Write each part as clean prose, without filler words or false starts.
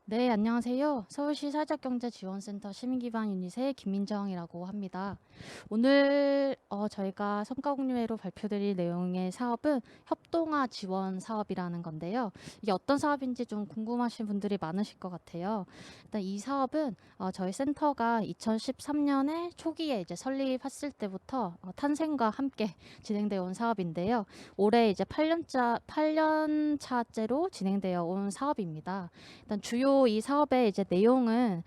네, 안녕하세요. 서울시 사회적경제지원센터 시민기반 유닛의 김민정이라고 합니다. 오늘 저희가 성과공유회로 발표드릴 내용의 사업은 협동화 지원 사업이라는 건데요. 이게 어떤 사업인지 좀 궁금하신 분들이 많으실 것 같아요. 일단 이 사업은 저희 센터가 2013년에 초기에 이제 설립했을 때부터 탄생과 함께 진행되어 온 사업인데요. 올해 이제 8년 차째로 진행되어 온 사업입니다. 일단 주요 이 사업의 이제 내용은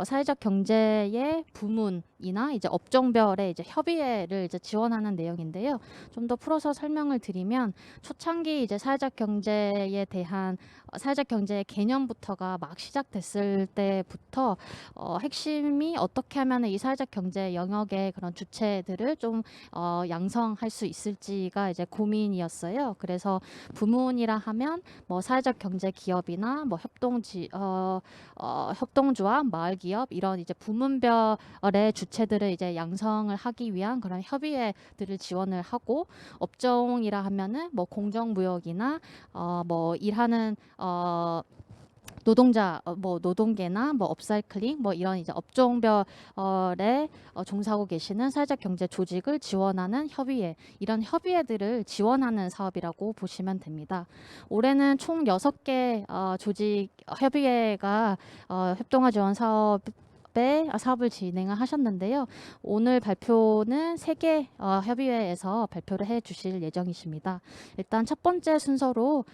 사회적 경제의 부문이나 이제 업종별의 이제 협의회를 이제 지원하는 내용인데요. 좀 더 풀어서 설명을 드리면 초창기 이제 사회적 경제에 대한 사회적 경제의 개념부터가 막 시작됐을 때부터 핵심이 어떻게 하면 이 사회적 경제 영역의 그런 주체들을 좀 양성할 수 있을지가 이제 고민이었어요. 그래서 부문이라 하면 뭐 사회적 경제 기업이나 뭐 협동조합, 마을 기업 이런 이제 부문별의 주체들을 이제 양성을 하기 위한 그런 협의회들을 지원을 하고 업종이라 하면은 뭐 공정무역이나 뭐 일하는 노동자 뭐 노동계나 뭐 업사이클링 뭐 이런 이제 업종별에 종사하고 계시는 사회적 경제 조직을 지원하는 협의회 이런 협의회들을 지원하는 사업이라고 보시면 됩니다. 올해는 총 6개 조직 협의회가 협동화 지원 사업을 진행을 하셨는데요. 오늘 발표는 3개 협의회에서 발표를 해 주실 예정이십니다. 일단 첫 번째 순서로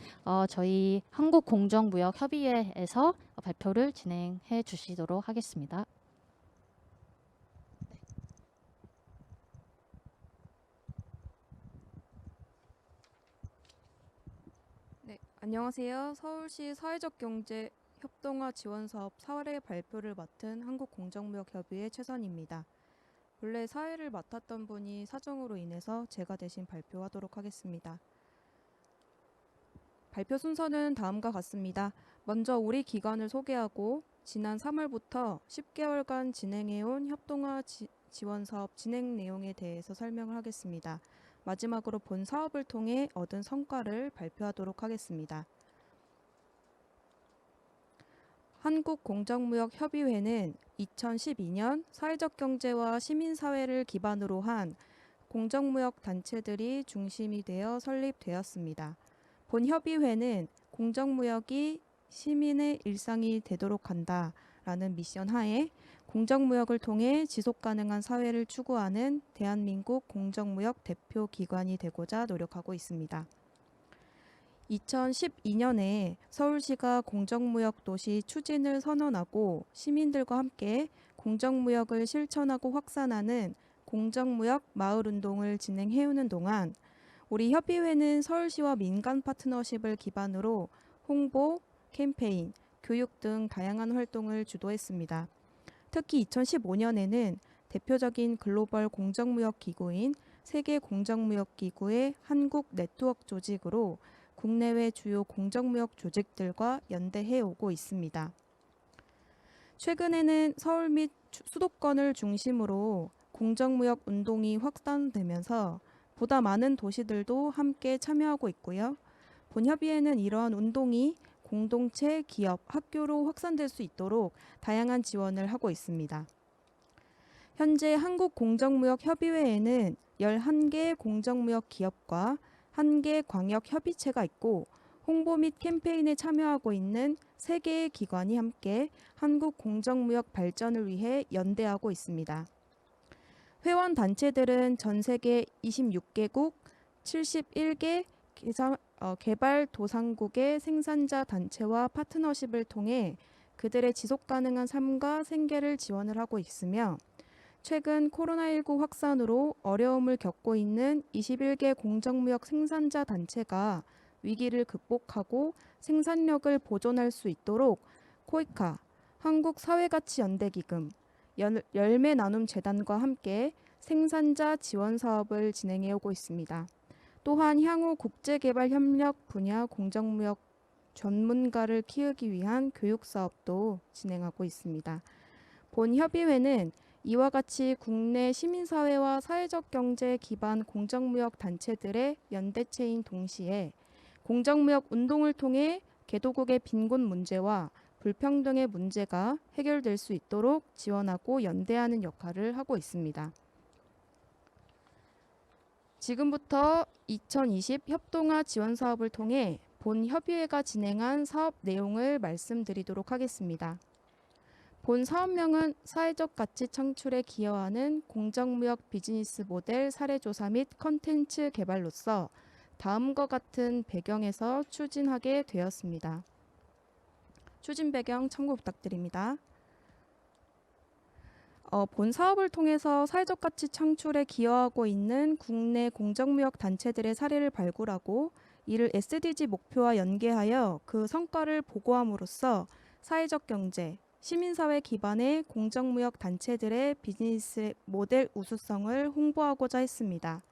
저희 한국공정무역협의회에서 발표를 진행해 주시도록 하겠습니다. 네, 안녕하세요. 서울시 사회적 경제 협동화 지원 사업 사례 발표를 맡은 한국공정무역협의회 최선입니다. 본래 사회를 맡았던 분이 사정으로 인해서 제가 대신 발표하도록 하겠습니다. 발표 순서는 다음과 같습니다. 먼저 우리 기관을 소개하고 지난 3월부터 10개월간 진행해온 협동화 지원 사업 진행 내용에 대해서 설명을 하겠습니다. 마지막으로 본 사업을 통해 얻은 성과를 발표하도록 하겠습니다. 한국공정무역협의회는 2012년 사회적 경제와 시민사회를 기반으로 한 공정무역 단체들이 중심이 되어 설립되었습니다. 본 협의회는 공정무역이 시민의 일상이 되도록 한다라는 미션 하에 공정무역을 통해 지속가능한 사회를 추구하는 대한민국 공정무역 대표 기관이 되고자 노력하고 있습니다. 2012년에 서울시가 공정무역 도시 추진을 선언하고 시민들과 함께 공정무역을 실천하고 확산하는 공정무역 마을운동을 진행해오는 동안 우리 협의회는 서울시와 민간 파트너십을 기반으로 홍보, 캠페인, 교육 등 다양한 활동을 주도했습니다. 특히 2015년에는 대표적인 글로벌 공정무역 기구인 세계공정무역기구의 한국 네트워크 조직으로 국내외 주요 공정무역 조직들과 연대해오고 있습니다. 최근에는 서울 및 수도권을 중심으로 공정무역 운동이 확산되면서 보다 많은 도시들도 함께 참여하고 있고요. 본 협의회는 이러한 운동이 공동체, 기업, 학교로 확산될 수 있도록 다양한 지원을 하고 있습니다. 현재 한국공정무역협의회에는 11개 공정무역 기업과 1개 광역협의체가 있고 홍보 및 캠페인에 참여하고 있는 3개의 기관이 함께 한국 공정무역 발전을 위해 연대하고 있습니다. 회원 단체들은 전 세계 26개국 71개 개발도상국의 생산자 단체와 파트너십을 통해 그들의 지속가능한 삶과 생계를 지원을 하고 있으며 최근 코로나19 확산으로 어려움을 겪고 있는 21개 공정무역 생산자 단체가 위기를 극복하고 생산력을 보존할 수 있도록 코이카, 한국사회가치연대기금, 열매나눔재단과 함께 생산자 지원 사업을 진행해 오고 있습니다. 또한 향후 국제개발협력 분야 공정무역 전문가를 키우기 위한 교육 사업도 진행하고 있습니다. 본 협의회는 이와 같이 국내 시민사회와 사회적 경제 기반 공정무역 단체들의 연대체인 동시에 공정무역 운동을 통해 개도국의 빈곤 문제와 불평등의 문제가 해결될 수 있도록 지원하고 연대하는 역할을 하고 있습니다. 지금부터 2020 협동화 지원 사업을 통해 본 협의회가 진행한 사업 내용을 말씀드리도록 하겠습니다. 본 사업명은 사회적 가치 창출에 기여하는 공정무역 비즈니스 모델 사례조사 및 컨텐츠 개발로서 다음과 같은 배경에서 추진하게 되었습니다. 추진 배경 참고 부탁드립니다. 본 사업을 통해서 사회적 가치 창출에 기여하고 있는 국내 공정무역 단체들의 사례를 발굴하고 이를 SDG 목표와 연계하여 그 성과를 보고함으로써 사회적 경제, 시민사회 기반의 공정무역 단체들의 비즈니스 모델 우수성을 홍보하고자 했습니다.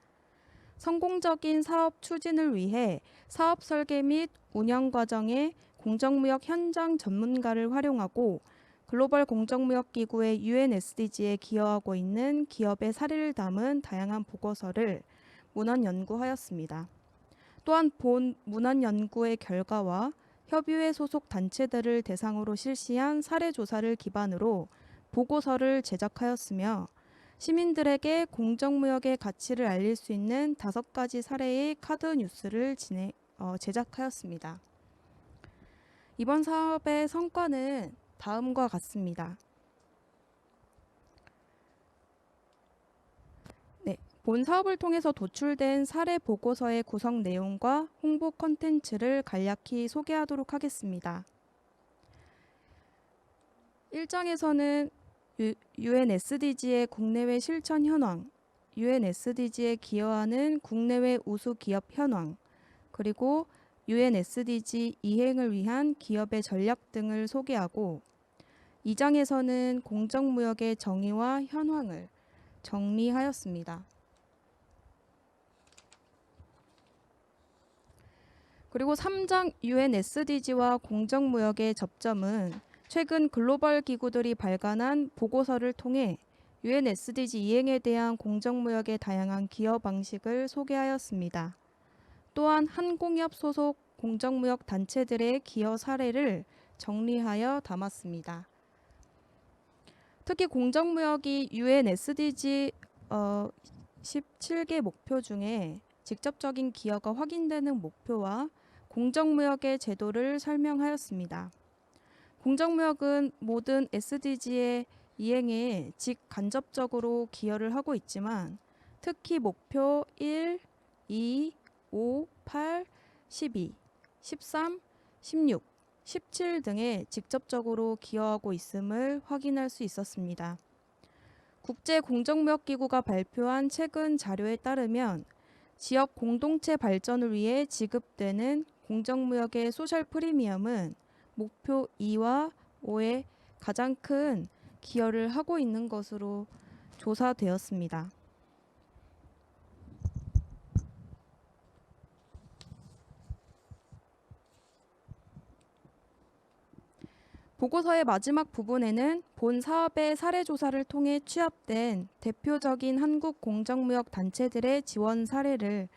성공적인 사업 추진을 위해 사업 설계 및 운영 과정에 공정무역 현장 전문가를 활용하고 글로벌 공정무역 기구의 UN SDG에 기여하고 있는 기업의 사례를 담은 다양한 보고서를 문헌 연구하였습니다. 또한 본 문헌 연구의 결과와 협의회 소속 단체들을 대상으로 실시한 사례 조사를 기반으로 보고서를 제작하였으며 시민들에게 공정무역의 가치를 알릴 수 있는 5가지 사례의 카드 뉴스를 제작하였습니다. 이번 사업의 성과는 다음과 같습니다. 본 사업을 통해서 도출된 사례 보고서의 구성 내용과 홍보 콘텐츠를 간략히 소개하도록 하겠습니다. 1장에서는 UN SDG의 국내외 실천 현황, UN SDG에 기여하는 국내외 우수 기업 현황, 그리고 UN SDG 이행을 위한 기업의 전략 등을 소개하고 2장에서는 공정무역의 정의와 현황을 정리하였습니다. 그리고 3장 UN SDG와 공정무역의 접점은 최근 글로벌 기구들이 발간한 보고서를 통해 UN SDG 이행에 대한 공정무역의 다양한 기여 방식을 소개하였습니다. 또한 한공협 소속 공정무역 단체들의 기여 사례를 정리하여 담았습니다. 특히 공정무역이 UN SDG 17개 목표 중에 직접적인 기여가 확인되는 목표와 공정무역의 제도를 설명하였습니다. 공정무역은 모든 SDG의 이행에 직간접적으로 기여를 하고 있지만 특히 목표 1, 2, 5, 8, 12, 13, 16, 17 등에 직접적으로 기여하고 있음을 확인할 수 있었습니다. 국제공정무역기구가 발표한 최근 자료에 따르면 지역 공동체 발전을 위해 지급되는 공정무역의 소셜 프리미엄은 목표 2와 5에 가장 큰 기여를 하고 있는 것으로 조사되었습니다. 보고서의 마지막 부분에는 본 사업의 사례 조사를 통해 취합된 대표적인 한국 공정무역 단체들의 지원 사례를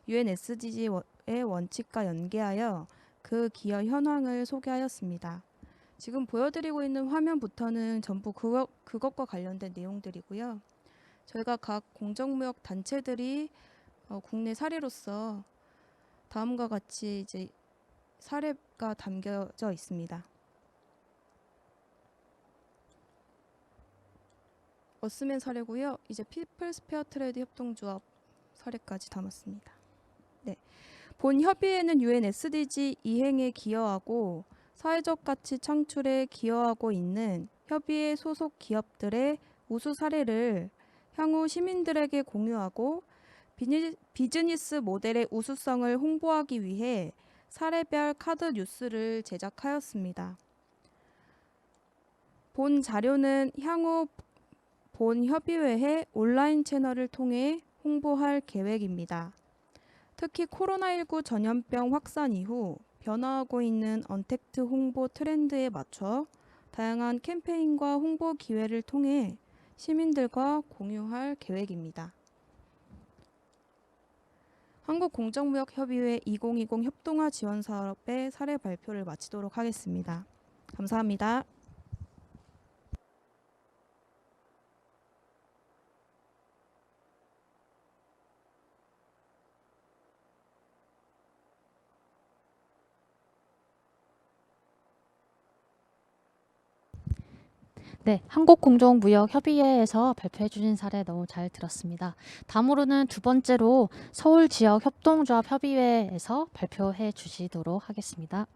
UN SDG의 원칙과 연계하여 그 기여 현황을 소개하였습니다. 지금 보여드리고 있는 화면부터는 전부 그것과 관련된 내용들이고요. 저희가 각 공정무역 단체들이 국내 사례로서 다음과 같이 이제 사례가 담겨져 있습니다. 어스맨 사례고요. 이제 피플스 페어 트레이드 협동조합 사례까지 담았습니다. 네. 본 협의회는 UN SDG 이행에 기여하고 사회적 가치 창출에 기여하고 있는 협의회 소속 기업들의 우수 사례를 향후 시민들에게 공유하고 비즈니스 모델의 우수성을 홍보하기 위해 사례별 카드 뉴스를 제작하였습니다. 본 자료는 향후 본 협의회의 온라인 채널을 통해 홍보할 계획입니다. 특히 코로나19 전염병 확산 이후 변화하고 있는 언택트 홍보 트렌드에 맞춰 다양한 캠페인과 홍보 기회를 통해 시민들과 공유할 계획입니다. 한국공정무역협의회 2020 협동화 지원 사업의 사례 발표를 마치도록 하겠습니다. 감사합니다. 네, 한국공정무역협의회에서 발표해 주신 사례 너무 잘 들었습니다. 다음으로는 두 번째로 서울지역협동조합협의회에서 발표해 주시도록 하겠습니다.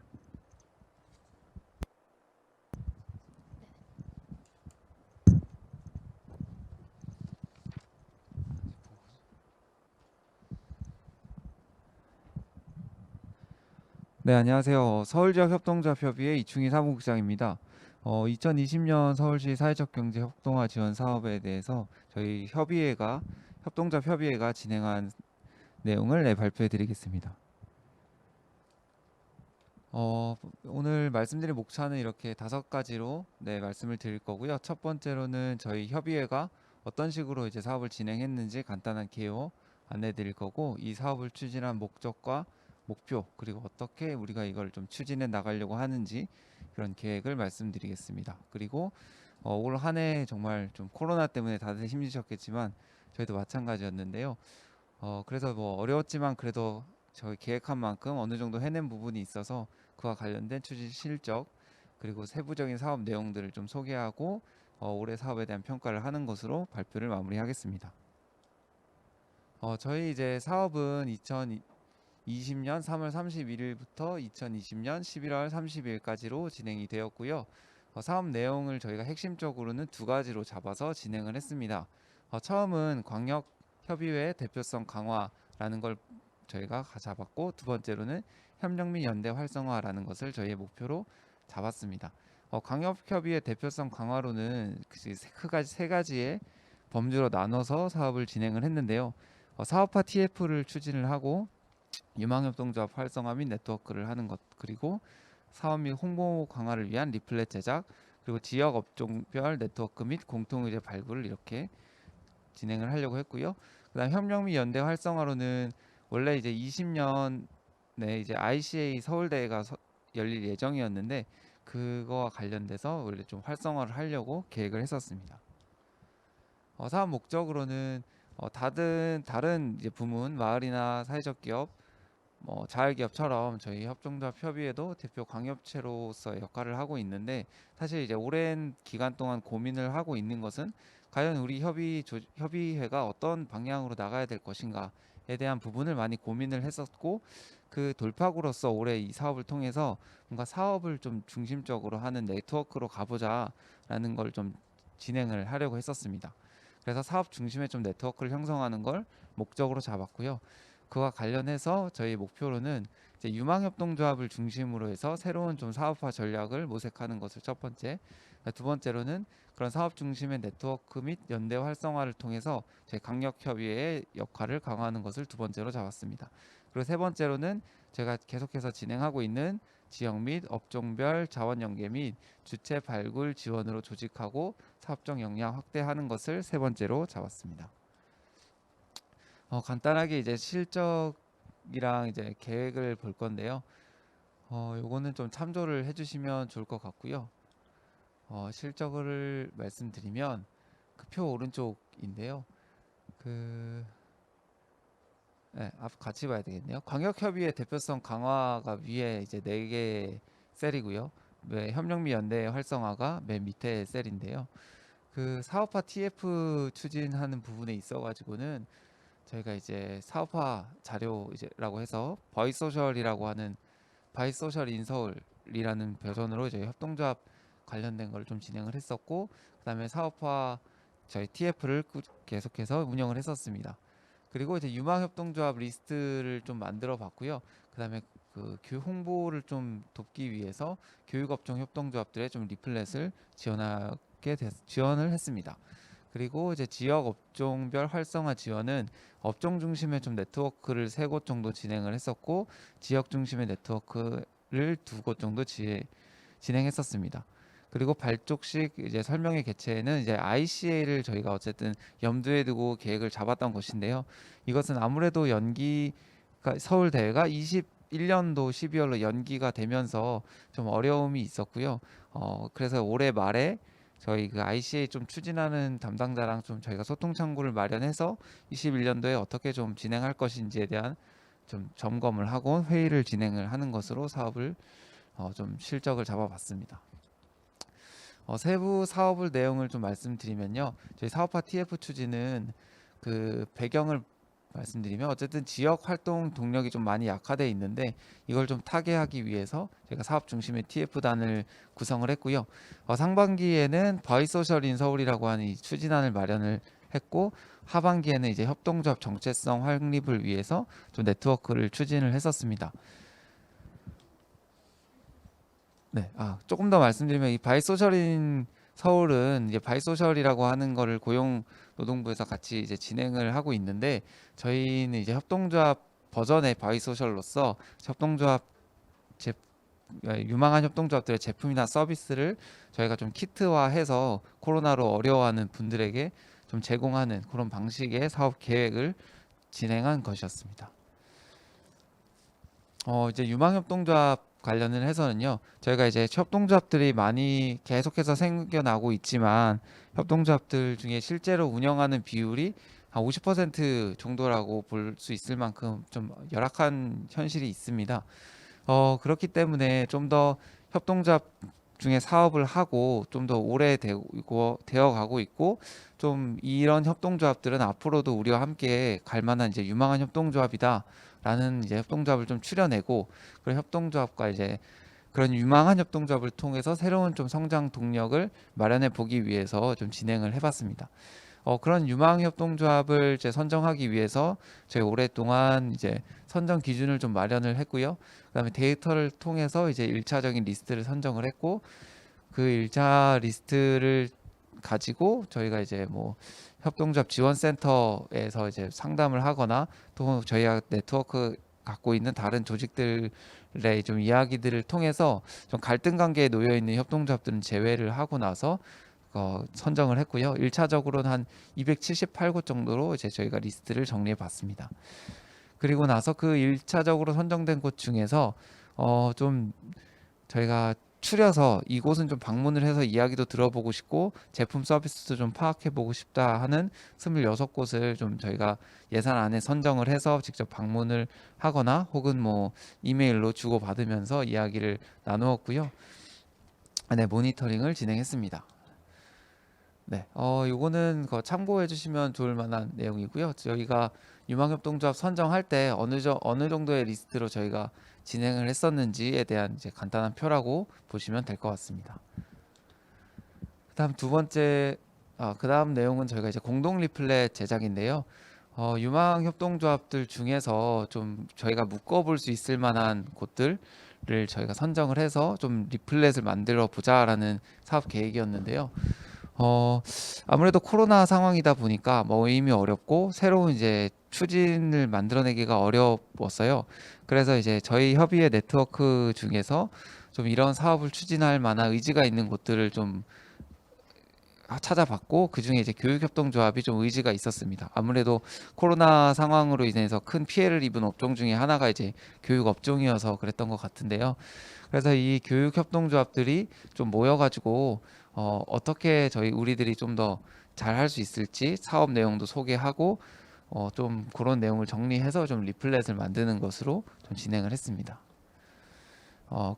네, 안녕하세요. 서울지역협동조합협의회 이충희 사무국장입니다. 2020년 서울시 사회적 경제 협동화 지원 사업에 대해서 저희 협동조합 협의회가 진행한 내용을 발표해 드리겠습니다. 오늘 말씀드릴 목차는 이렇게 5가지로 말씀을 드릴 거고요. 첫 번째로는 저희 협의회가 어떤 식으로 이제 사업을 진행했는지 간단한 개요 안내 드릴 거고, 이 사업을 추진한 목적과 목표, 그리고 어떻게 우리가 이걸 좀 추진해 나가려고 하는지 그런 계획을 말씀드리겠습니다. 그리고 올 한 해 정말 좀 코로나 때문에 다들 힘드셨겠지만 저희도 마찬가지였는데요. 그래서 뭐 어려웠지만 그래도 저희 계획한 만큼 어느 정도 해낸 부분이 있어서 그와 관련된 추진 실적, 그리고 세부적인 사업 내용들을 좀 소개하고 올해 사업에 대한 평가를 하는 것으로 발표를 마무리하겠습니다. 저희 이제 사업은 2020년 3월 31일부터 2020년 11월 30일까지로 진행이 되었고요. 사업 내용을 저희가 핵심적으로는 2가지로 잡아서 진행을 했습니다. 처음은 광역협의회 대표성 강화라는 걸 저희가 잡았고, 두 번째로는 협력 및 연대 활성화라는 것을 저희의 목표로 잡았습니다. 광역협의회 대표성 강화로는 세 가지의 범주로 나눠서 사업을 진행을 했는데요. 사업화 TF를 추진을 하고, 유망협동조합 활성화 및 네트워크를 하는 것, 그리고 사업 및 홍보 강화를 위한 리플렛 제작, 그리고 지역 업종별 네트워크 및 공통의제 발굴을 이렇게 진행을 하려고 했고요. 그다음 협력 및 연대 활성화로는 원래 이제 20년에 이제 ICA 서울대회가 열릴 예정이었는데, 그거와 관련돼서 원래 좀 활성화를 하려고 계획을 했었습니다. 사업 목적으로는 다른 이제 부문, 마을이나 사회적 기업, 자활기업처럼 저희 협동조합 협의회도 대표 광협체로서 역할을 하고 있는데, 사실 이제 오랜 기간 동안 고민을 하고 있는 것은 과연 우리 협의회가 어떤 방향으로 나가야 될 것인가에 대한 부분을 많이 고민을 했었고, 그 돌파구로서 올해 이 사업을 통해서 뭔가 사업을 좀 중심적으로 하는 네트워크로 가보자라는 걸 좀 진행을 하려고 했었습니다. 그래서 사업 중심의 좀 네트워크를 형성하는 걸 목적으로 잡았고요. 그와 관련해서 저희 목표로는 이제 유망협동조합을 중심으로 해서 새로운 좀 사업화 전략을 모색하는 것을 첫 번째, 두 번째로는 그런 사업 중심의 네트워크 및 연대 활성화를 통해서 저희 강력협의회의 역할을 강화하는 것을 두 번째로 잡았습니다. 그리고 세 번째로는 제가 계속해서 진행하고 있는 지역 및 업종별 자원 연계 및 주체 발굴 지원으로 조직하고 사업적 역량 확대하는 것을 세 번째로 잡았습니다. 간단하게 이제 실적이랑 이제 계획을 볼 건데요. 요거는 좀 참조를 해주시면 좋을 것 같고요. 실적을 말씀드리면 그 표 오른쪽인데요. 앞 같이 봐야 되겠네요. 광역협의회 대표성 강화가 위에 이제 4개 셀이고요. 협력 및 연대 활성화가 맨 밑에 셀인데요. 그 사업화 TF 추진하는 부분에 있어가지고는 저희가 이제 사업화 자료라고 해서 바이소셜이라고 하는 바이소셜 인서울이라는 버전으로 저희 협동조합 관련된 걸 좀 진행을 했었고, 그다음에 사업화 저희 TF를 계속해서 운영을 했었습니다. 그리고 이제 유망협동조합 리스트를 좀 만들어 봤고요. 그다음에 그 교육 홍보를 좀 돕기 위해서 교육업종 협동조합들의 좀 리플렛을 지원을 했습니다. 그리고 이제 지역 업종별 활성화 지원은 업종 중심의 좀 네트워크를 3곳 정도 진행을 했었고, 지역 중심의 네트워크를 2곳 정도 진행했었습니다. 그리고 발족식 이제 설명회 개최에는 이제 ICA를 저희가 어쨌든 염두에 두고 계획을 잡았던 것인데요. 이것은 아무래도 서울 대회가 21 21년도 12월로 연기가 되면서 좀 어려움이 있었고요. 그래서 올해 말에 저희 그 ICA 좀 추진하는 담당자랑 좀 저희가 소통 창구를 마련해서 21년도에 어떻게 좀 진행할 것인지에 대한 좀 점검을 하고 회의를 진행을 하는 것으로 사업을 좀 실적을 잡아봤습니다. 세부 사업을 내용을 좀 말씀드리면요. 저희 사업화 TF 추진은 그 배경을 말씀드리면 어쨌든 지역 활동 동력이 좀 많이 약화돼 있는데 이걸 좀 타개하기 위해서 제가 사업 중심의 TF단을 구성을 했고요. 상반기에는 바이소셜 인 서울이라고 하는 이 추진안을 마련을 했고 하반기에는 이제 협동조합 정체성 확립을 위해서 좀 네트워크를 추진을 했었습니다. 네, 조금 더 말씀드리면 이 바이소셜인 서울은 이제 바이소셜이라고 하는 거를 고용노동부에서 같이 이제 진행을 하고 있는데 저희는 이제 협동조합 버전의 바이소셜로서 협동조합 유망한 협동조합들의 제품이나 서비스를 저희가 좀 키트화해서 코로나로 어려워하는 분들에게 좀 제공하는 그런 방식의 사업 계획을 진행한 것이었습니다. 이제 유망협동조합 관련을 해서는요, 저희가 이제 협동조합들이 많이 계속해서 생겨나고 있지만 협동조합들 중에 실제로 운영하는 비율이 한 50% 정도라고 볼 수 있을 만큼 좀 열악한 현실이 있습니다. 그렇기 때문에 좀 더 협동조합 중에 사업을 하고 좀 더 오래 되어 가고 있고 좀 이런 협동조합들은 앞으로도 우리와 함께 갈 만한 이제 유망한 협동조합이다라는 이제 협동조합을 좀 추려내고 그런 협동조합과 이제 그런 유망한 협동조합을 통해서 새로운 좀 성장 동력을 마련해 보기 위해서 좀 진행을 해봤습니다. 그런 유망 협동조합을 이제 선정하기 위해서 저희 오랫동안 이제 선정 기준을 좀 마련을 했고요. 그다음에 데이터를 통해서 이제 1차적인 리스트를 선정을 했고 그 1차 리스트를 가지고 저희가 이제 뭐 협동조합 지원센터에서 이제 상담을 하거나 또 저희가 네트워크 갖고 있는 다른 조직들의 좀 이야기들을 통해서 좀 갈등 관계에 놓여 있는 협동조합들은 제외를 하고 나서 선정을 했고요. 1차적으로는 한 278곳 정도로 이제 저희가 리스트를 정리해 봤습니다. 그리고 나서 그 1차적으로 선정된 곳 중에서 좀 저희가 추려서 이곳은 좀 방문을 해서 이야기도 들어보고 싶고 제품 서비스도 좀 파악해 보고 싶다 하는 26곳을 좀 저희가 예산 안에 선정을 해서 직접 방문을 하거나 혹은 뭐 이메일로 주고받으면서 이야기를 나누었고요. 네, 모니터링을 진행했습니다. 네, 요거는 참고해 주시면 좋을 만한 내용이고요. 저희가 유망협동조합 선정할 때 어느 정도의 리스트로 저희가 진행을 했었는지에 대한 이제 간단한 표라고 보시면 될 것 같습니다. 그다음 두 번째, 그다음 내용은 저희가 이제 공동 리플렛 제작인데요. 유망협동조합들 중에서 좀 저희가 묶어볼 수 있을 만한 곳들을 저희가 선정을 해서 좀 리플렛을 만들어 보자라는 사업 계획이었는데요. 아무래도 코로나 상황이다 보니까 모임이 어렵고 새로운 이제 추진을 만들어내기가 어려웠어요. 그래서 이제 저희 협의회 네트워크 중에서 좀 이런 사업을 추진할 만한 의지가 있는 곳들을 좀 찾아봤고 그 중에 이제 교육협동조합이 좀 의지가 있었습니다. 아무래도 코로나 상황으로 인해서 큰 피해를 입은 업종 중에 하나가 이제 교육 업종이어서 그랬던 것 같은데요. 그래서 이 교육협동조합들이 좀 모여가지고 어떻게 우리들이 좀 더 잘 할 수 있을지 사업 내용도 소개하고 좀 그런 내용을 정리해서 좀 리플렛을 만드는 것으로 좀 진행을 했습니다.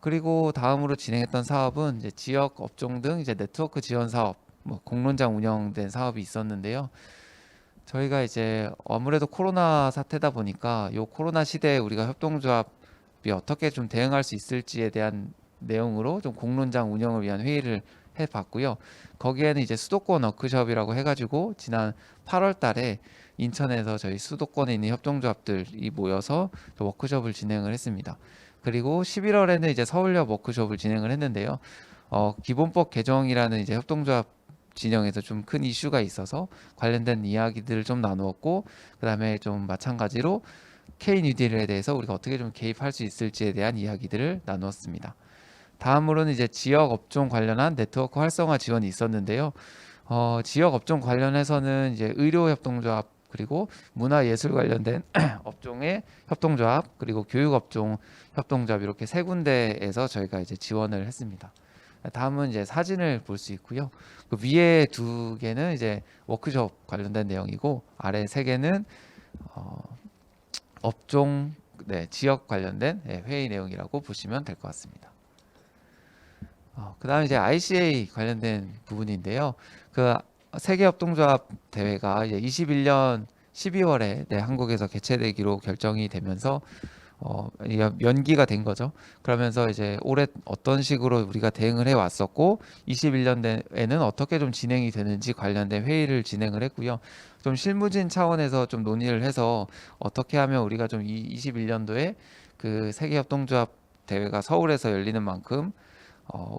그리고 다음으로 진행했던 사업은 이제 지역 업종 등 이제 네트워크 지원 사업, 뭐 공론장 운영된 사업이 있었는데요. 저희가 이제 아무래도 코로나 사태다 보니까 요 코로나 시대에 우리가 협동조합이 어떻게 좀 대응할 수 있을지에 대한 내용으로 좀 공론장 운영을 위한 회의를 해봤고요. 거기에는 이제 수도권 워크숍이라고 해가지고 지난 8월 달에 인천에서 저희 수도권에 있는 협동조합들이 모여서 워크숍을 진행을 했습니다. 그리고 11월에는 이제 서울역 워크숍을 진행을 했는데요. 기본법 개정이라는 이제 협동조합 진영에서 좀 큰 이슈가 있어서 관련된 이야기들을 좀 나누었고, 그 다음에 좀 마찬가지로 K-뉴딜에 대해서 우리가 어떻게 좀 개입할 수 있을지에 대한 이야기들을 나누었습니다. 다음으로는 이제 지역 업종 관련한 네트워크 활성화 지원이 있었는데요. 지역 업종 관련해서는 이제 의료 협동조합 그리고 문화예술 관련된 업종의 협동조합, 그리고 교육업종 협동조합 이렇게 세 군데에서 저희가 이제 지원을 했습니다. 다음은 이제 사진을 볼 수 있고요. 그 위에 두 개는 이제 워크숍 관련된 내용이고 아래 세 개는 업종, 지역 관련된 회의 내용이라고 보시면 될 것 같습니다. 그다음에 이제 ICA 관련된 부분인데요. 그 세계협동조합 대회가 이제 21년 12월에 한국에서 개최되기로 결정이 되면서 연기가 된 거죠. 그러면서 이제 올해 어떤 식으로 우리가 대응을 해 왔었고 21년에는 어떻게 좀 진행이 되는지 관련된 회의를 진행을 했고요. 좀 실무진 차원에서 좀 논의를 해서 어떻게 하면 우리가 좀 21년도에 그 세계협동조합 대회가 서울에서 열리는 만큼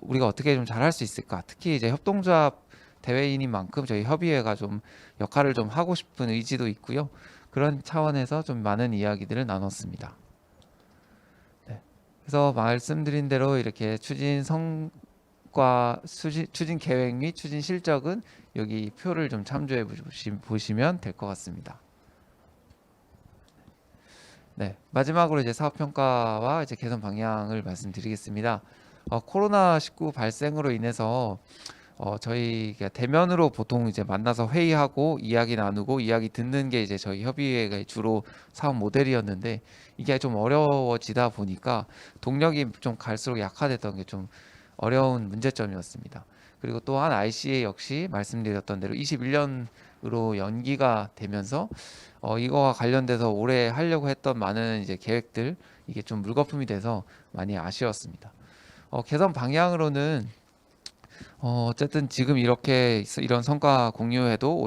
우리가 어떻게 좀 잘할 수 있을까? 특히 이제 협동조합 대회인인 만큼 저희 협의회가 좀 역할을 좀 하고 싶은 의지도 있고요. 그런 차원에서 좀 많은 이야기들을 나눴습니다. 그래서 말씀드린 대로 이렇게 추진 성과, 추진 계획 및 추진 실적은 여기 표를 좀 참조해 보시면 될 것 같습니다. 마지막으로 이제 사업 평가와 이제 개선 방향을 말씀드리겠습니다. 코로나19 발생으로 인해서 저희 대면으로 보통 이제 만나서 회의하고 이야기 나누고 이야기 듣는 게 이제 저희 협의회가 주로 사업 모델이었는데 이게 좀 어려워지다 보니까 동력이 좀 갈수록 약화됐던 게 좀 어려운 문제점이었습니다. 그리고 또한 ICA 역시 말씀드렸던 대로 21년으로 연기가 되면서 이거와 관련돼서 올해 하려고 했던 많은 이제 계획들 이게 좀 물거품이 돼서 많이 아쉬웠습니다. 개선 방향으로는 어쨌든 지금 이렇게 이런 성과 공유회도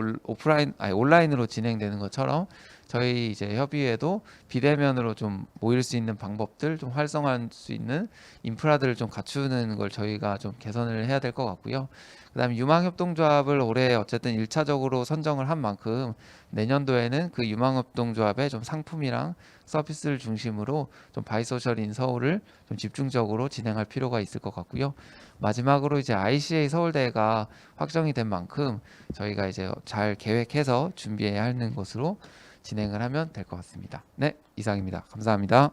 온라인으로 진행되는 것처럼 저희 이제 협의회도 비대면으로 좀 모일 수 있는 방법들 좀 활성화할 수 있는 인프라들을 좀 갖추는 걸 저희가 좀 개선을 해야 될 것 같고요. 그다음에 유망협동조합을 올해 어쨌든 1차적으로 선정을 한 만큼 내년도에는 그 유망협동조합의 좀 상품이랑 서비스를 중심으로 좀 바이소셜 인 서울을 좀 집중적으로 진행할 필요가 있을 것 같고요. 마지막으로 이제 ICA 서울대가 확정이 된 만큼 저희가 이제 잘 계획해서 준비해야 하는 것으로 진행을 하면 될 것 같습니다. 네, 이상입니다. 감사합니다.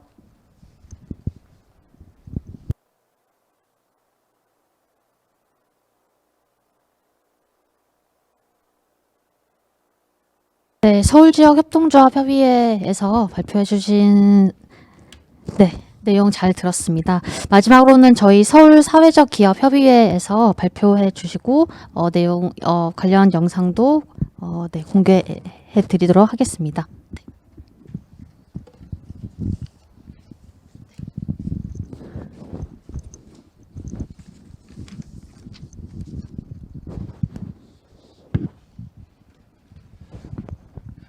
네, 서울지역협동조합협의회에서 발표해 주신 내용 잘 들었습니다. 마지막으로는 저희 서울사회적기업협의회에서 발표해 주시고 내용 관련 영상도 공개해 드리도록 하겠습니다.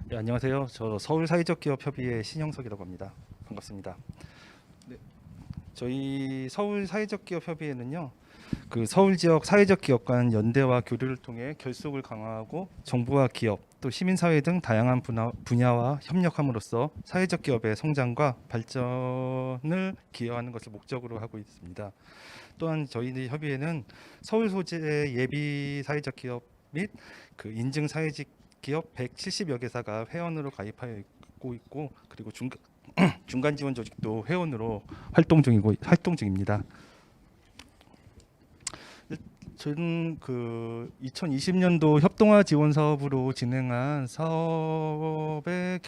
네, 안녕하세요. 저 서울사회적기업협의회 신형석이라고 합니다. 반갑습니다. 네, 저희 서울사회적기업협의회는요, 그 서울 지역 사회적 기업 간 연대와 교류를 통해 결속을 강화하고 정부와 기업 또 시민사회 등 다양한 분야와 협력함으로써 사회적 기업의 성장과 발전을 기여하는 것을 목적으로 하고 있습니다. 또한 저희 협의회는 서울 소재의 예비 사회적 기업 및 그 인증 사회적 기업 170여 개사가 회원으로 가입하여 있고 그리고 중간 지원 조직도 회원으로 활동 중입니다. 저는 그 2020년도 협동화 지원 사업으로 진행한 사업의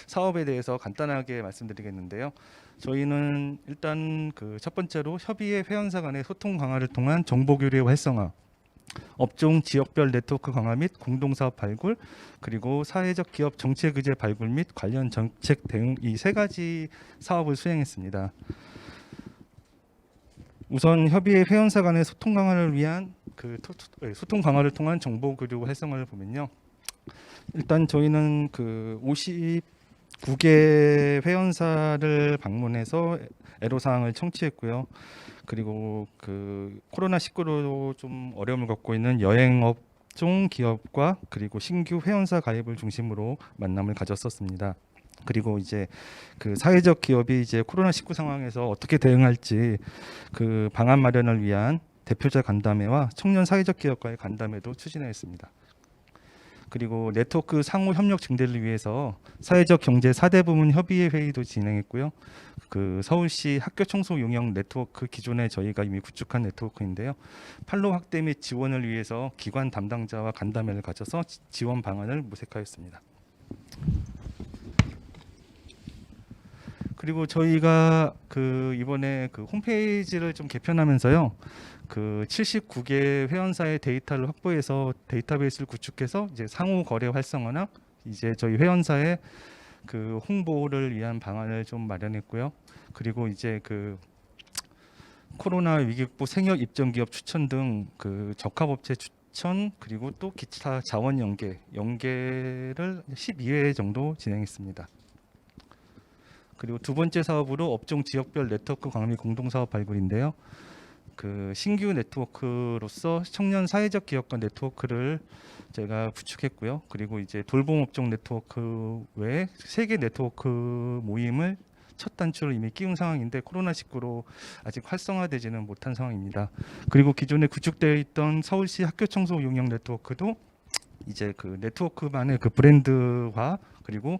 사업에 대해서 간단하게 말씀드리겠는데요. 저희는 일단 그 첫 번째로 협의회 회원사 간의 소통 강화를 통한 정보 교류 활성화, 업종 지역별 네트워크 강화 및 공동사업 발굴, 그리고 사회적 기업 정책 의제 발굴 및 관련 정책 대응, 이 세 가지 사업을 수행했습니다. 우선 협의회 회원사 간의 소통 강화를 위한 소통 강화를 통한 정보 교류 활성화를 보면요. 일단 저희는 그 59개 회원사를 방문해서 애로사항을 청취했고요. 그리고 그 코로나19로 좀 어려움을 겪고 있는 여행업종 기업과 그리고 신규 회원사 가입을 중심으로 만남을 가졌었습니다. 그리고 이제 그 사회적 기업이 이제 코로나19 상황에서 어떻게 대응할지 그 방안 마련을 위한 대표자 간담회와 청년 사회적 기업과의 간담회도 추진했습니다. 그리고 네트워크 상호 협력 증대를 위해서 사회적 경제 4대 부문 협의회 회의도 진행했고요. 그 서울시 학교 청소 용역 네트워크 기존에 저희가 이미 구축한 네트워크인데요. 판로 확대 및 지원을 위해서 기관 담당자와 간담회를 가져서 지원 방안을 모색하였습니다. 그리고 저희가 그 이번에 그 홈페이지를 좀 개편하면서요. 그 79개 회원사의 데이터를 확보해서 데이터베이스를 구축해서 이제 상호 거래 활성화나 이제 저희 회원사의 그 홍보를 위한 방안을 좀 마련했고요. 그리고 이제 그 코로나 위기 극복 생협 입점 기업 추천 등 그 적합업체 추천 그리고 또 기타 자원 연계를 12회 정도 진행했습니다. 그리고 두 번째 사업으로 업종 지역별 네트워크 강화 및 공동사업 발굴인데요. 그 신규 네트워크로서 청년 사회적 기업과 네트워크를 제가 구축했고요. 그리고 이제 돌봄 업종 네트워크 외에 세계 네트워크 모임을 첫 단추를 이미 끼운 상황인데 코로나19로 아직 활성화되지는 못한 상황입니다. 그리고 기존에 구축되어 있던 서울시 학교 청소 용역 네트워크도 이제 그 네트워크만의 그 브랜드화 그리고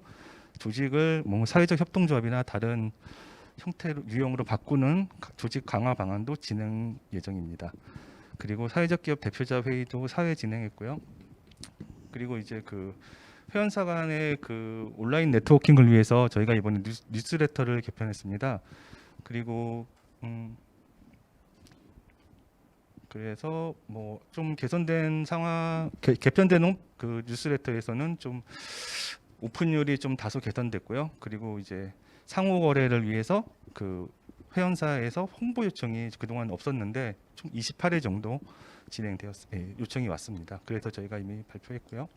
조직을 뭐 사회적 협동조합이나 다른 형태로 유형으로 바꾸는 조직 강화 방안도 진행 예정입니다. 그리고 사회적 기업 대표자 회의도 사회 진행했고요. 그리고 이제 그 회원사 간의 그 온라인 네트워킹을 위해서 저희가 이번에 뉴스레터를 개편했습니다. 그리고 그래서 뭐 좀 개선된 상황 개편된 그 뉴스레터에서는 좀 오픈율이 좀 다소 개선됐고요. 그리고 이제 상호 거래를 위해서 그 회원사에서 홍보 요청이 그동안 없었는데 총 28회 정도 요청이 왔습니다. 그래서 저희가 이미 발표했고요.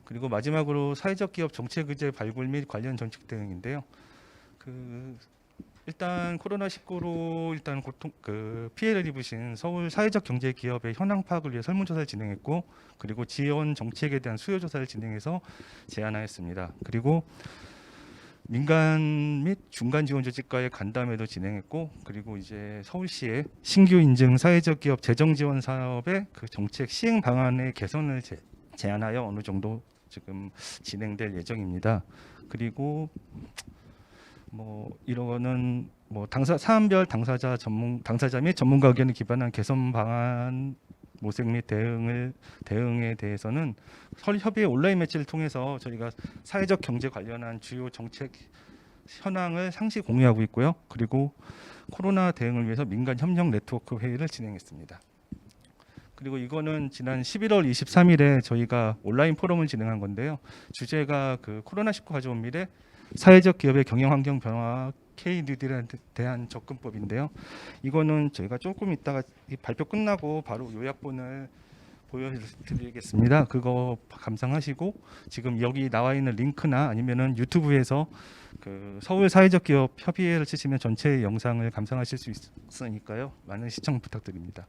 그리고 마지막으로 사회적 기업 정책 의제 발굴 및 관련 정책 대응인데요. 그 일단 코로나19로 일단 피해를 입으신 서울 사회적 경제 기업의 현황 파악을 위해 설문조사를 진행했고, 그리고 지원 정책에 대한 수요 조사를 진행해서 제안하였습니다. 그리고 민간 및 중간 지원 조직과의 간담회도 진행했고, 그리고 이제 서울시의 신규 인증 사회적 기업 재정 지원 사업의 그 정책 시행 방안의 개선을 제안하여 어느 정도 지금 진행될 예정입니다. 그리고 뭐 이거는 뭐 사안별 당사자 및 전문가 의견을 기반한 개선 방안 모색 및 대응에 대해서는 협의회 온라인 매체를 통해서 저희가 사회적 경제 관련한 주요 정책 현황을 상시 공유하고 있고요. 그리고 코로나 대응을 위해서 민간 협력 네트워크 회의를 진행했습니다. 그리고 이거는 지난 11월 23일에 저희가 온라인 포럼을 진행한 건데요. 주제가 그 코로나19 가져온 미래 사회적 기업의 경영 환경 변화 K-뉴딜에 대한 접근법인데요. 이거는 저희가 조금 이따가 이 발표 끝나고 바로 요약본을 보여드리겠습니다. 그거 감상하시고 지금 여기 나와 있는 링크나 아니면은 유튜브에서 그 서울 사회적 기업 협의회를 치시면 전체 영상을 감상하실 수 있으니까요. 많은 시청 부탁드립니다.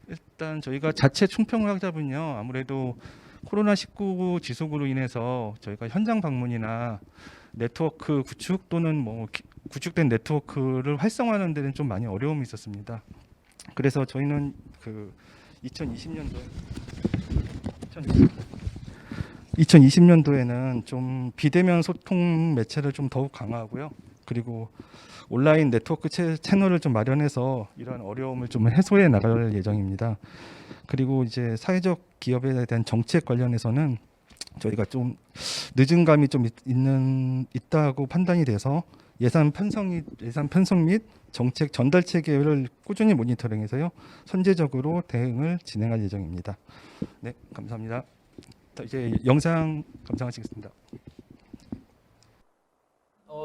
일단 저희가 자체 총평을 하자면요. 아무래도 코로나19 지속으로 인해서 저희가 현장 방문이나 네트워크 구축 또는 뭐 구축된 네트워크를 활성화하는 데는 좀 많이 어려움이 있었습니다. 그래서 저희는 그 2020년도에는 좀 비대면 소통 매체를 좀 더욱 강화하고요. 그리고 온라인 네트워크 채널을 좀 마련해서 이러한 어려움을 좀 해소해 나갈 예정입니다. 그리고 이제 사회적 기업에 대한 정책 관련해서는 저희가 좀 늦은 감이 좀 있다고 판단이 돼서 예산 편성 및 정책 전달 체계를 꾸준히 모니터링해서요. 선제적으로 대응을 진행할 예정입니다. 네, 감사합니다. 이제 영상 감상하시겠습니다.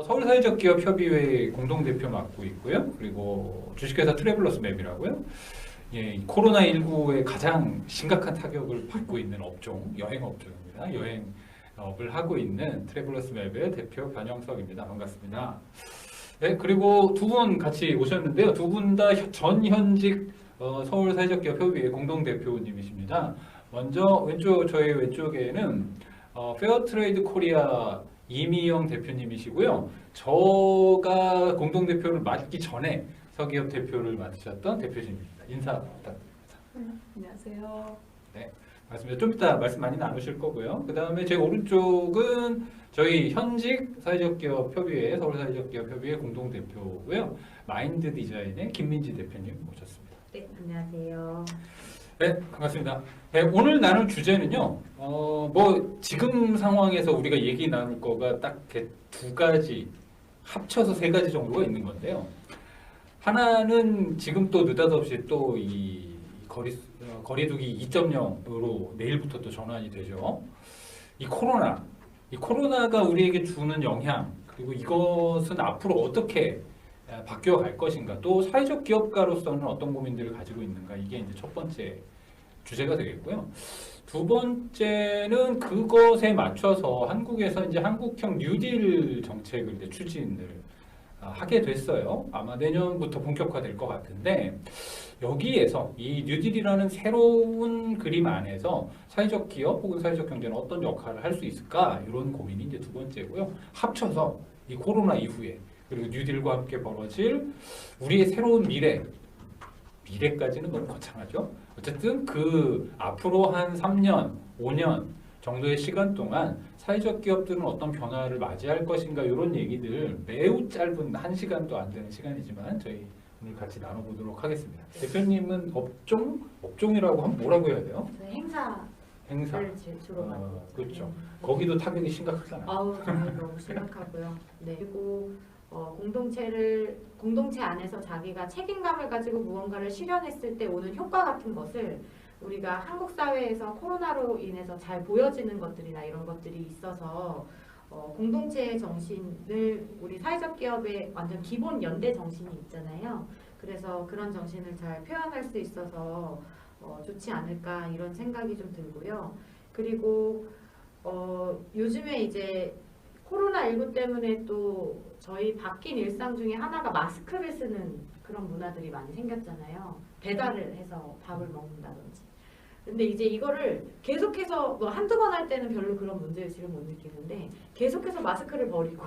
서울 사회적 기업 협의회 공동 대표 맡고 있고요. 그리고 주식회사 트래블러스 맵이라고요. 예, 코로나19의 가장 심각한 타격을 받고 있는 업종, 여행 업종입니다. 여행업을 하고 있는 트래블러스 맵의 대표 변영석입니다. 반갑습니다. 네, 그리고 두 분 같이 오셨는데요. 두 분 다 전현직 서울 사회적 기업 협의회 공동 대표님이십니다. 먼저 저희 왼쪽에는 페어트레이드 코리아 이미영 대표님이시고요. 저가 공동 대표를 맡기 전에 서기업 대표를 맡으셨던 대표님입니다. 인사 부탁드립니다. 안녕하세요. 네. 맞습니다. 좀 이따 말씀 많이 나누실 거고요. 그 다음에 제 오른쪽은 저희 현직 사회적 기업 협의회, 서울 사회적 기업 협의회 공동 대표고요. 마인드 디자인의 김민지 대표님 모셨습니다. 네, 안녕하세요. 네, 반갑습니다. 네, 오늘 나눌 주제는요. 뭐 지금 상황에서 우리가 얘기 나눌 거가 딱 두 가지 합쳐서 세 가지 정도가 있는 건데요. 하나는 지금 또 느닷없이 또 이 거리두기 2.0으로 내일부터 또 전환이 되죠. 이 코로나가 우리에게 주는 영향, 그리고 이것은 앞으로 어떻게 바뀌어 갈 것인가, 또 사회적 기업가로서는 어떤 고민들을 가지고 있는가, 이게 이제 첫 번째 주제가 되겠고요. 두 번째는 그것에 맞춰서 한국에서 이제 한국형 뉴딜 정책을 이제 추진을 하게 됐어요. 아마 내년부터 본격화될 것 같은데, 여기에서 이 뉴딜이라는 새로운 그림 안에서 사회적 기업 혹은 사회적 경제는 어떤 역할을 할 수 있을까, 이런 고민이 이제 두 번째고요. 합쳐서 이 코로나 이후에 그리고 뉴딜과 함께 벌어질 우리의 새로운 미래까지는 너무 거창하죠. 어쨌든 그 앞으로 한 3년, 5년 정도의 시간 동안 사회적 기업들은 어떤 변화를 맞이할 것인가, 이런 얘기들 매우 짧은 1시간도 안 되는 시간이지만 저희 오늘 같이 나눠보도록 하겠습니다. 대표님은 업종이라고 하면 뭐라고 해야 돼요? 저희 행사를 행사. 주로 맡고 그렇죠. 네. 거기도 타격이 심각하잖아요. 아우, 정말 너무 심각하고요. 네. 그리고 공동체 안에서 자기가 책임감을 가지고 무언가를 실현했을 때 오는 효과 같은 것을 우리가 한국 사회에서 코로나로 인해서 잘 보여지는 것들이나 이런 것들이 있어서 공동체의 정신을, 우리 사회적 기업의 완전 기본 연대 정신이 있잖아요. 그래서 그런 정신을 잘 표현할 수 있어서 좋지 않을까, 이런 생각이 좀 들고요. 그리고 요즘에 이제 코로나19 때문에 또 저희 바뀐 일상 중에 하나가 마스크를 쓰는 그런 문화들이 많이 생겼잖아요. 배달을 해서 밥을 먹는다든지. 근데 이제 이거를 계속해서 뭐 한두 번 할 때는 별로 그런 문제의식을 못 느끼는데, 계속해서 마스크를 버리고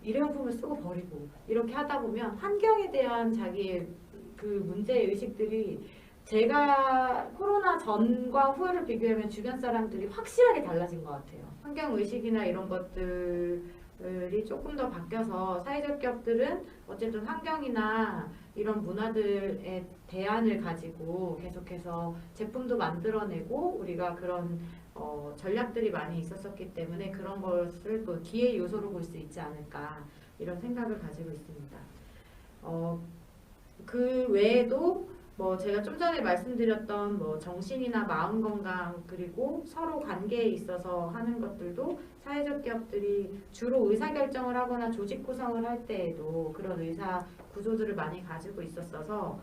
일회용품을 쓰고 버리고 이렇게 하다 보면 환경에 대한 자기의 그 문제의식들이, 제가 코로나 전과 후를 비교하면 주변 사람들이 확실하게 달라진 것 같아요. 환경의식이나 이런 것들이 조금 더 바뀌어서 사회적 기업들은 어쨌든 환경이나 이런 문화들의 대안을 가지고 계속해서 제품도 만들어내고, 우리가 그런 전략들이 많이 있었었기 때문에 그런 것을 또 기회 요소로 볼 수 있지 않을까, 이런 생각을 가지고 있습니다. 그 외에도 뭐 제가 좀 전에 말씀드렸던 뭐 정신이나 마음 건강, 그리고 서로 관계에 있어서 하는 것들도 사회적 기업들이 주로 의사결정을 하거나 조직 구성을 할 때에도 그런 의사 구조들을 많이 가지고 있었어서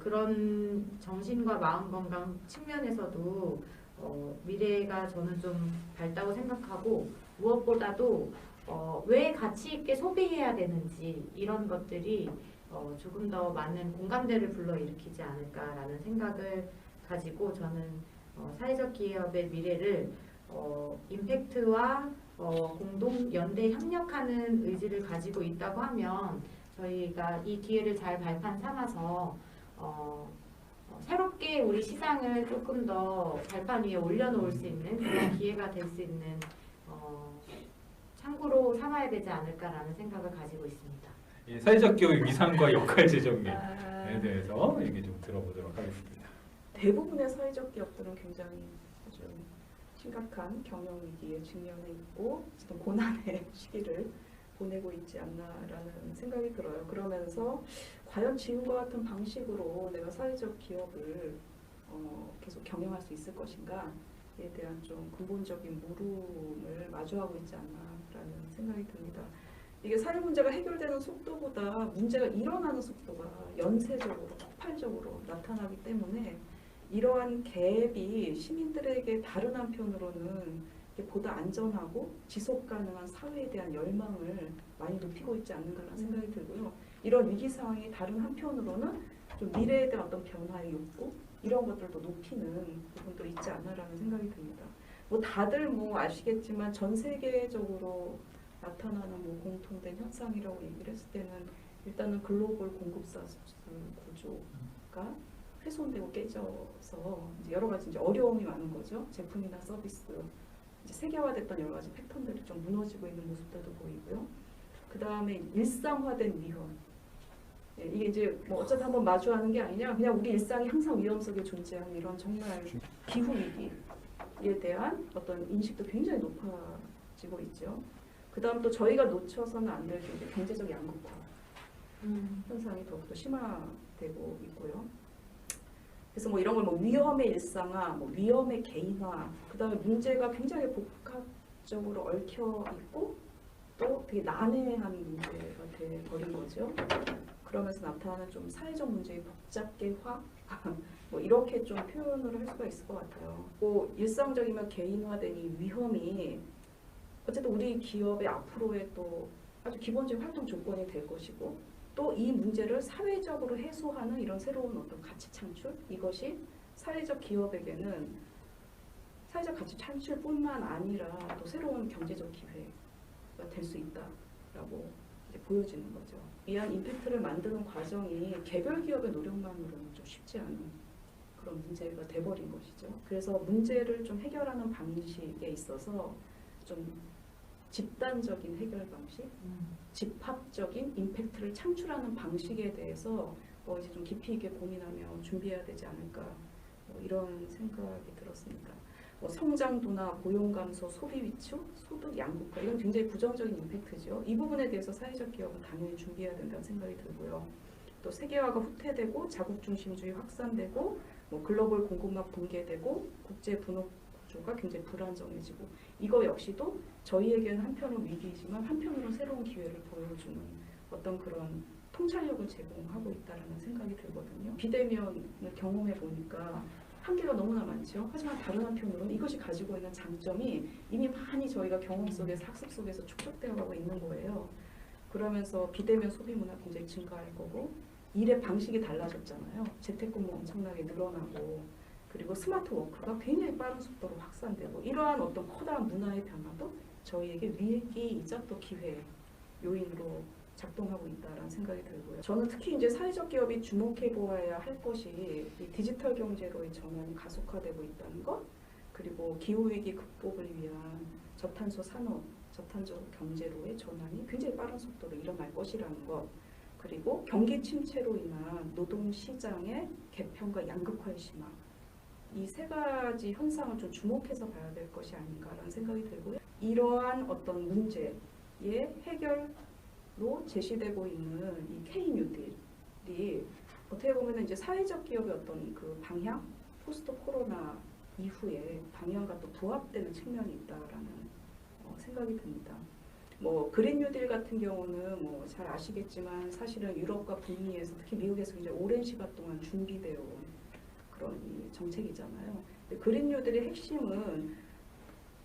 그런 정신과 마음 건강 측면에서도 미래가 저는 좀 밝다고 생각하고, 무엇보다도 왜 가치 있게 소비해야 되는지, 이런 것들이 조금 더 많은 공감대를 불러일으키지 않을까라는 생각을 가지고, 저는 사회적 기업의 미래를 임팩트와 공동 연대 협력하는 의지를 가지고 있다고 하면, 저희가 이 기회를 잘 발판 삼아서 새롭게 우리 시장을 조금 더 발판 위에 올려놓을 수 있는 그런 기회가 될 수 있는 창구로 삼아야 되지 않을까라는 생각을 가지고 있습니다. 예, 사회적 기업의 위상과 역할 재정에 대해서 얘기 좀 들어보도록 하겠습니다. 대부분의 사회적 기업들은 굉장히 아주 심각한 경영 위기에 직면해 있고 어떤 고난의 시기를 보내고 있지 않나라는 생각이 들어요. 그러면서 과연 지금과 같은 방식으로 내가 사회적 기업을 계속 경영할 수 있을 것인가에 대한 좀 근본적인 물음을 마주하고 있지 않나라는 생각이 듭니다. 이게 사회 문제가 해결되는 속도보다 문제가 일어나는 속도가 연쇄적으로, 폭발적으로 나타나기 때문에 이러한 갭이 시민들에게 다른 한편으로는 보다 안전하고 지속 가능한 사회에 대한 열망을 많이 높이고 있지 않는가라는 생각이 들고요. 이런 위기 상황이 다른 한편으로는 좀 미래에 대한 어떤 변화의 욕구, 이런 것들도 높이는 부분도 있지 않나라는 생각이 듭니다. 뭐 다들 뭐 아시겠지만 전 세계적으로 나타나는 뭐 공통된 현상이라고 얘기를 했을 때는 일단은 글로벌 공급사 구조가 훼손되고 깨져서 이제 여러 가지 이제 어려움이 많은 거죠. 제품이나 서비스 이제 세계화됐던 여러 가지 패턴들이 좀 무너지고 있는 모습들도 보이고요. 그 다음에 일상화된 위험. 예, 이게 이제 뭐 어쩌다 한번 마주하는 게 아니냐, 그냥 우리 일상이 항상 위험 속에 존재하는 이런 정말 기후 위기에 대한 어떤 인식도 굉장히 높아지고 있죠. 그 다음 또 저희가 놓쳐서는 안 될 게 이제 경제적 양극화 현상이 더욱더 심화되고 있고요. 그래서 뭐 이런 걸 뭐 위험의 일상화, 뭐 위험의 개인화, 그 다음에 문제가 굉장히 복합적으로 얽혀 있고 또 되게 난해한 문제가 돼버린 거죠. 그러면서 나타나는 좀 사회적 문제의 복잡계화, 뭐 이렇게 좀 표현을 할 수가 있을 것 같아요. 뭐 일상적이면 개인화된 이 위험이 어쨌든 우리 기업의 앞으로의 또 아주 기본적인 활동 조건이 될 것이고 또 이 문제를 사회적으로 해소하는 이런 새로운 어떤 가치 창출, 이것이 사회적 기업에게는 사회적 가치 창출뿐만 아니라 또 새로운 경제적 기회가 될 수 있다라고 이제 보여지는 거죠. 이한 임팩트를 만드는 과정이 개별 기업의 노력만으로는 좀 쉽지 않은 그런 문제가 돼버린 것이죠. 그래서 문제를 좀 해결하는 방식에 있어서 좀 집단적인 해결 방식, 집합적인 임팩트를 창출하는 방식에 대해서 이제 좀 깊이 있게 고민하며 준비해야 되지 않을까, 이런 생각이 들었습니다. 성장도나 고용 감소, 소비 위축, 소득 양극화, 이건 굉장히 부정적인 임팩트죠. 이 부분에 대해서 사회적 기업은 당연히 준비해야 된다는 생각이 들고요. 또 세계화가 후퇴되고 자국 중심주의 확산되고 글로벌 공급망 붕괴되고 국제 분업 구조가 굉장히 불안정해지고, 이거 역시도 저희에게는 한편으로 위기이지만 한편으로 새로운 기회를 보여주는 어떤 그런 통찰력을 제공하고 있다는 생각이 들거든요. 비대면을 경험해 보니까 한계가 너무나 많죠. 하지만 다른 한편으로는 이것이 가지고 있는 장점이 이미 많이 저희가 경험 속에서, 학습 속에서 축적되어 가고 있는 거예요. 그러면서 비대면 소비 문화 굉장히 증가할 거고, 일의 방식이 달라졌잖아요. 재택근무 엄청나게 늘어나고, 그리고 스마트 워크가 굉장히 빠른 속도로 확산되고, 이러한 어떤 커다란 문화의 변화도 저희에게 위기이자 또 기회 요인으로 작동하고 있다라는 생각이 들고요. 저는 특히 이제 사회적 기업이 주목해 보아야 할 것이 이 디지털 경제로의 전환이 가속화되고 있다는 것, 그리고 기후 위기 극복을 위한 저탄소 산업, 저탄소 경제로의 전환이 굉장히 빠른 속도로 일어날 것이라는 것, 그리고 경기 침체로 인한 노동 시장의 개편과 양극화의 심화, 이 세 가지 현상을 좀 주목해서 봐야 될 것이 아닌가라는 생각이 들고요. 이러한 어떤 문제의 해결로 제시되고 있는 이 K-뉴딜이 어떻게 보면 이제 사회적 기업의 어떤 그 방향, 포스트 코로나 이후에 방향과 또 부합되는 측면이 있다라는 생각이 듭니다. 그린 뉴딜 같은 경우는 잘 아시겠지만 사실은 유럽과 북미에서, 특히 미국에서 굉장히 오랜 시간 동안 준비되어 온 그런 이 정책이잖아요. 근데 그린 뉴딜의 핵심은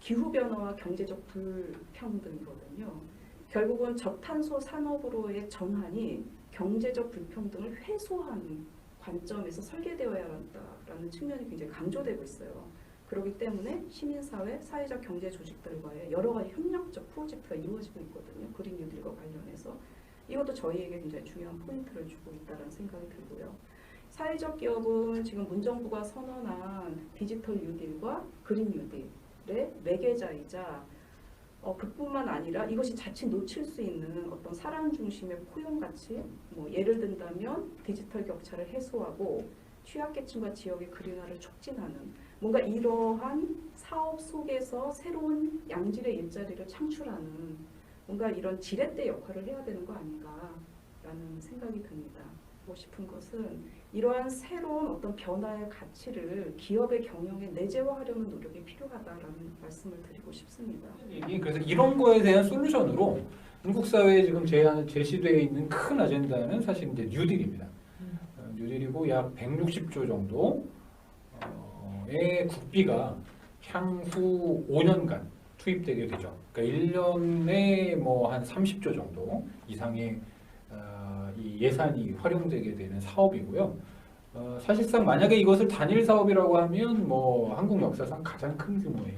기후 변화와 경제적 불평등이거든요. 결국은 저탄소 산업으로의 전환이 경제적 불평등을 해소하는 관점에서 설계되어야 한다라는 측면이 굉장히 강조되고 있어요. 그렇기 때문에 시민사회, 사회적 경제 조직들과의 여러 가지 협력적 프로젝트가 이루어지고 있거든요. 그린 뉴딜과 관련해서. 이것도 저희에게 굉장히 중요한 포인트를 주고 있다는 생각이 들고요. 사회적 기업은 지금 문정부가 선언한 디지털 뉴딜과 그린 뉴딜의 매개자이자 그뿐만 아니라 이것이 자칫 놓칠 수 있는 어떤 사람 중심의 포용 가치, 예를 든다면 디지털 격차를 해소하고 취약계층과 지역의 그린화를 촉진하는 뭔가 이러한 사업 속에서 새로운 양질의 일자리를 창출하는 뭔가 이런 지렛대 역할을 해야 되는 거 아닌가라는 생각이 듭니다. 하고 싶은 것은 이러한 새로운 어떤 변화의 가치를 기업의 경영에 내재화하려는 노력이 필요하다라는 말씀을 드리고 싶습니다. 그래서 이런 거에 대한 솔루션으로 한국 사회에 지금 제시되어 있는 큰 아젠다는 사실 이제 뉴딜입니다. 뉴딜이고 약 160조 정도의 국비가 향후 5년간 투입되게 되죠. 그러니까 1년에 한 30조 정도 이상의 이 예산이 활용되게 되는 사업이고요. 사실상 만약에 이것을 단일 사업이라고 하면 한국 역사상 가장 큰 규모의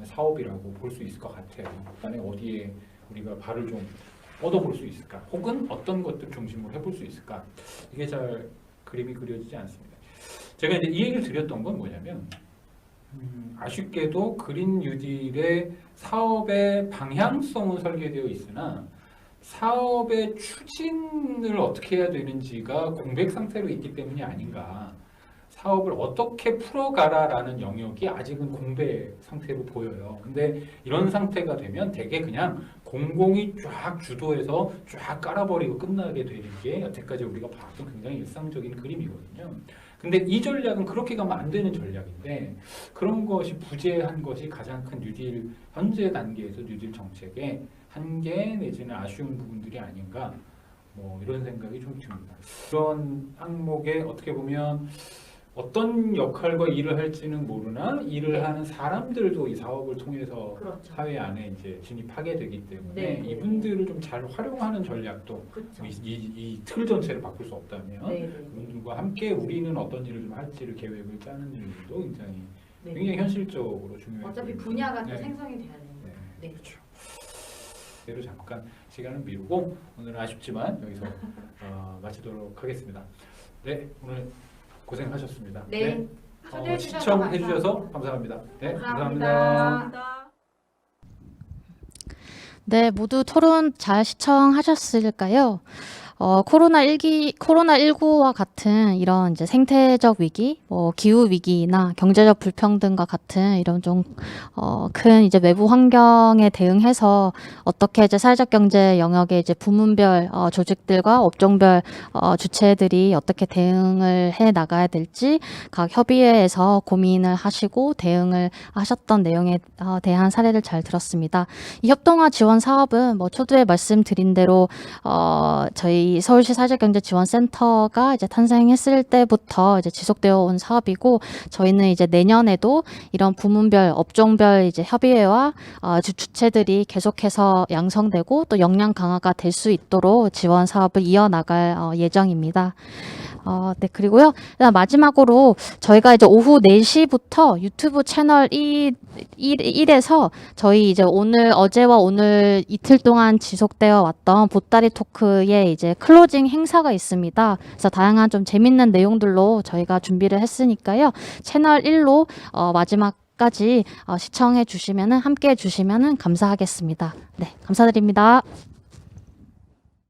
사업이라고 볼 수 있을 것 같아요. 안에 어디에 우리가 발을 좀 얻어볼 수 있을까? 혹은 어떤 것들 중심으로 해볼 수 있을까? 이게 잘 그림이 그려지지 않습니다. 제가 이제 이 얘기를 드렸던 건 뭐냐면 아쉽게도 그린 뉴딜의 사업의 방향성은 설계되어 있으나 사업의 추진을 어떻게 해야 되는지가 공백 상태로 있기 때문이 아닌가. 사업을 어떻게 풀어가라라는 영역이 아직은 공백 상태로 보여요. 근데 이런 상태가 되면 되게 그냥 공공이 쫙 주도해서 쫙 깔아버리고 끝나게 되는 게 여태까지 우리가 봤던 굉장히 일상적인 그림이거든요. 근데 이 전략은 그렇게 가면 안 되는 전략인데 그런 것이 부재한 것이 가장 큰 뉴딜 현재 단계에서 뉴딜 정책의 한계 내지는 아쉬운 부분들이 아닌가 뭐 이런 생각이 좀 듭니다. 그런 항목에 어떻게 보면 어떤 역할과 일을 할지는 모르나 일을 하는 사람들도 이 사업을 통해서 그렇죠. 사회 안에 이제 진입하게 되기 때문에 네. 이분들을 좀 잘 활용하는 전략도 그렇죠. 이 틀 전체를 바꿀 수 없다면 네. 이분들과 함께 우리는 어떤 일을 좀 할지를 계획을 짜는 일도 굉장히 네. 굉장히 현실적으로 중요해요. 어차피 분야가 또 네. 생성이 돼야 되니까. 네. 네. 그렇죠. 대로 잠깐 시간을 미루고 오늘은 아쉽지만 여기서 마치도록 하겠습니다. 네, 오늘 고생하셨습니다. 네. 초대해 주셔서 시청해 주셔서 감사합니다. 감사합니다. 네, 감사합니다. 감사합니다. 네, 모두 토론 잘 시청하셨을까요? 코로나19와 같은 이런 이제 생태적 위기, 기후 위기나 경제적 불평등과 같은 이런 좀, 큰 이제 외부 환경에 대응해서 어떻게 이제 사회적 경제 영역의 이제 부문별, 조직들과 업종별, 주체들이 어떻게 대응을 해 나가야 될지 각 협의회에서 고민을 하시고 대응을 하셨던 내용에 대한 사례를 잘 들었습니다. 이 협동화 지원 사업은 뭐 초두에 말씀드린 대로, 저희 서울시 사회적경제지원센터가 이제 탄생했을 때부터 이제 지속되어 온 사업이고 저희는 이제 내년에도 이런 부문별, 업종별 이제 협의회와 주체들이 계속해서 양성되고 또 역량 강화가 될 수 있도록 지원 사업을 이어나갈 예정입니다. 네, 그리고요. 마지막으로 저희가 이제 오후 4시부터 유튜브 채널 1에서 저희 이제 어제와 오늘 이틀 동안 지속되어 왔던 보따리 토크의 이제 클로징 행사가 있습니다. 그래서 다양한 좀 재밌는 내용들로 저희가 준비를 했으니까요. 채널 1로 마지막까지 시청해 주시면은 함께 해 주시면은 감사하겠습니다. 네, 감사드립니다.